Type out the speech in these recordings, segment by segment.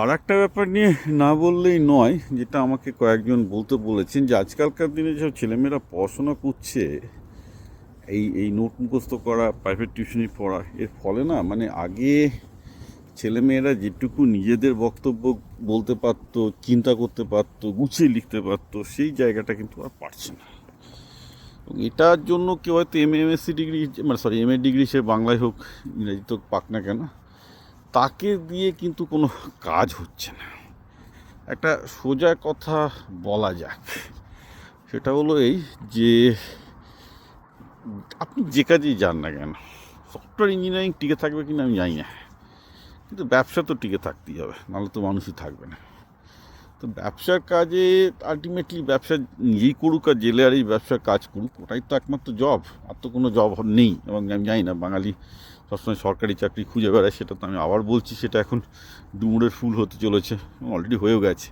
আর একটা ব্যাপার নিয়ে না বললেই নয়, যেটা আমাকে কয়েকজন বলতে বলেছেন, যে আজকালকার দিনে যেসব ছেলেমেয়েরা পড়াশোনা করছে, এই এই নোট মুখস্থ করা, প্রাইভেট টিউশনি পড়া, এর ফলে না মানে আগে ছেলেমেয়েরা যেটুকু নিজেদের বক্তব্য বলতে পারতো, চিন্তা করতে পারতো, গুছিয়ে লিখতে পারতো, সেই জায়গাটা কিন্তু আর পারছে না। এবং এটার জন্য কেউ হয়তো এমএসসি ডিগ্রি, মানে সরি এমএ ডিগ্রি, সে বাংলায় হোক ইংরেজি তো পাক না কেন, তাকে দিয়ে কিন্তু কোনো কাজ হচ্ছে না। একটা সোজা কথা বলা যাক, সেটা হলো এই যে আপনি যে কাজেই যান না কেন, সফটওয়্যার ইঞ্জিনিয়ারিং টিকে থাকবে কিনা আমি জানি না, কিন্তু ব্যবসা তো টিকে থাকতেই হবে, নাহলে তো মানুষই থাকবে না। তো ব্যবসার কাজে আলটিমেটলি ব্যবসা নিজেই করুক আর জেলে আর এই ব্যবসার কাজ করুক, ওটাই তো একমাত্র জব, আর তো কোনো জব নেই। এবং আমি জানি না বাঙালি সবসময় সরকারি চাকরি খুঁজে বেড়ায়, সেটা তো আমি আবার বলছি, সেটা এখন ডুমুরের ফুল হতে চলেছে, অলরেডি হয়েও গেছে।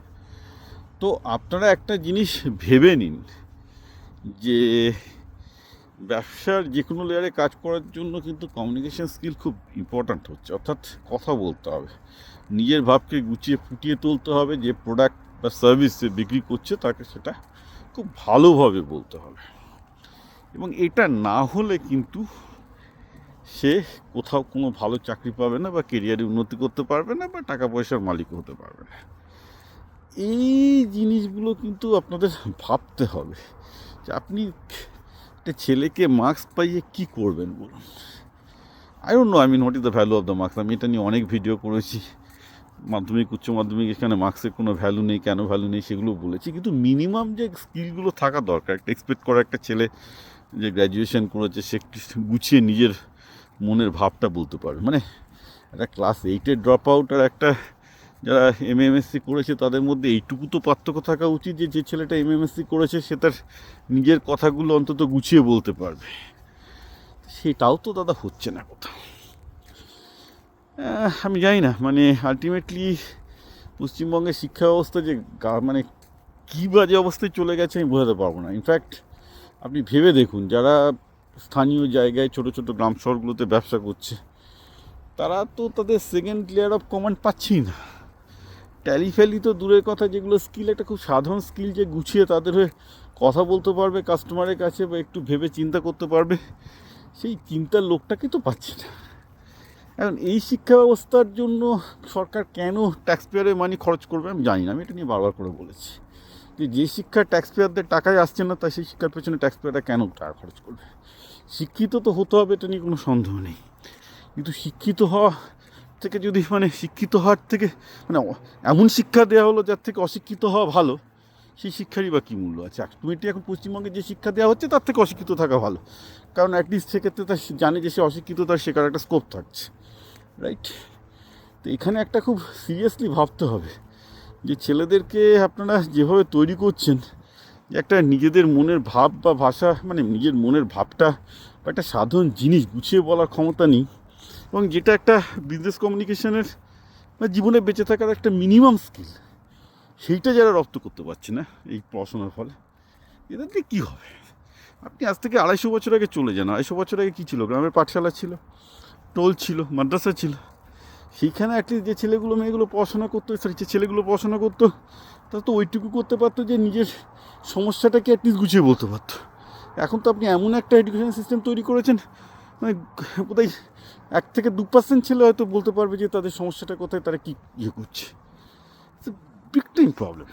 তো আপনারা একটা জিনিস ভেবে নিন যে ব্যবসার যে কোনো লেয়ারে কাজ করার জন্য কিন্তু কমিউনিকেশন স্কিল খুব ইম্পর্ট্যান্ট হচ্ছে। অর্থাৎ কথা বলতে হবে, নিজের ভাবকে গুছিয়ে ফুটিয়ে তুলতে হবে, যে প্রোডাক্ট বা সার্ভিস সে বিক্রি করছে তাকে সেটা খুব ভালোভাবে বলতে হবে। এবং এটা না হলে কিন্তু সে কোথাও কোনো ভালো চাকরি পাবে না, বা কেরিয়ারে উন্নতি করতে পারবে না, বা টাকা পয়সার মালিক হতে পারবে না। এই জিনিসগুলো কিন্তু আপনাদের ভাবতে হবে যে আপনি একটা ছেলেকে মার্কস পাইয়ে কী করবেন বলুন। I don't know, what is the value of the marks. আমি এটা নিয়ে অনেক ভিডিও করেছি, মাধ্যমিক উচ্চ মাধ্যমিক, এখানে মার্কসের কোনো ভ্যালু নেই, কেন ভ্যালু নেই সেগুলো বলেছি। কিন্তু মিনিমাম যে স্কিলগুলো থাকা দরকার, একটা এক্সপেক্ট করা একটা ছেলে যে গ্র্যাজুয়েশন করেছে, সে গুছিয়ে নিজের মনের ভাবটা বলতে পারবে। মানে একটা ক্লাস 8-এর ড্রপ আউট আর একটা যারা এমএমএসসি করেছে, তাদের মধ্যে এইটুকু তো পার্থক্য থাকা উচিত যে যে ছেলেটা এমএমএসসি করেছে সে তার নিজের কথাগুলো অন্তত গুছিয়ে বলতে পারবে। সেটাও তো দাদা হচ্ছে না কোথাও। আমি জানি না, মানে আলটিমেটলি পশ্চিমবঙ্গের শিক্ষা ব্যবস্থা যে মানে কী বাজে অবস্থায় চলে গেছে আমি বোঝাতে পারবো না। ইনফ্যাক্ট আপনি ভেবে দেখুন, যারা স্থানীয় জায়গায় ছোটো ছোটো গ্রাম শহরগুলোতে ব্যবসা করছে, তারা তো তাদের সেকেন্ড লেয়ার অফ কমান্ড পাচ্ছেই না। ট্যালি ফ্যালি তো দূরের কথা, যেগুলো স্কিল, একটা খুব সাধারণ স্কিল যে গুছিয়ে তাদের হয়ে কথা বলতে পারবে কাস্টমারের কাছে, বা একটু ভেবে চিন্তা করতে পারবে, সেই চিন্তার লোকটাকে তো পাচ্ছি না। এখন এই শিক্ষা ব্যবস্থার জন্য সরকার কেন ট্যাক্স পেয়ারের মানি খরচ করবে আমি জানি না। আমি এটা নিয়ে বারবার করে বলেছি যে শিক্ষা ট্যাক্স পেয়ারদের টাকায় আসছে না, তাই সেই শিক্ষার পেছনে ট্যাক্স পেয়াররা কেন টাকা খরচ করবে। শিক্ষিত তো হতে হবে, এটা নিয়ে কোনো সন্দেহ নেই, কিন্তু শিক্ষিত হওয়া থেকে যদি মানে শিক্ষিত হওয়ার থেকে মানে এমন শিক্ষা দেওয়া হলো যার থেকে অশিক্ষিত হওয়া ভালো, সেই শিক্ষারই বা কী মূল্য আছে। আলটিমেটলি এখন পশ্চিমবঙ্গে যে শিক্ষা দেওয়া হচ্ছে তার থেকে অশিক্ষিত থাকা ভালো, কারণ অ্যাটলিস্ট সেক্ষেত্রে তার জানে যে সে অশিক্ষিত, তার শেখার একটা স্কোপ থাকছে, রাইট? তো এখানে একটা খুব সিরিয়াসলি ভাবতে হবে যে ছেলেদেরকে আপনারা যেভাবে তৈরি করছেন, যে একটা নিজেদের মনের ভাব বা ভাষা, মানে নিজের মনের ভাবটা বা একটা সাধারণ জিনিস গুছিয়ে বলার ক্ষমতা নেই, এবং যেটা একটা বিজনেস কমিউনিকেশনের বা জীবনে বেঁচে থাকার একটা মিনিমাম স্কিল, সেইটা যারা রপ্ত করতে পারছে না এই পড়াশোনার ফলে, এদের দিয়ে কী হবে? আপনি আজ থেকে 250 বছর আগে চলে যান। 250 বছর আগে কী ছিল? গ্রামের পাঠশালা ছিল, টোল ছিল, মাদ্রাসা ছিল। সেইখানে অ্যাটলিস্ট যে ছেলেগুলো মেয়েগুলো পড়াশোনা করতো, যে ছেলেগুলো পড়াশোনা করতো, তারা তো ওইটুকু করতে পারতো যে নিজের সমস্যাটাকে অ্যাটলিস্ট গুছিয়ে বলতে পারতো। এখন তো আপনি এমন একটা এডুকেশন সিস্টেম তৈরি করেছেন, মানে বোধহয় 1-2% ছেলে হয়তো বলতে পারবে যে তাদের সমস্যাটা কোথায়, তারা কী ইয়ে করছে। Big time problem.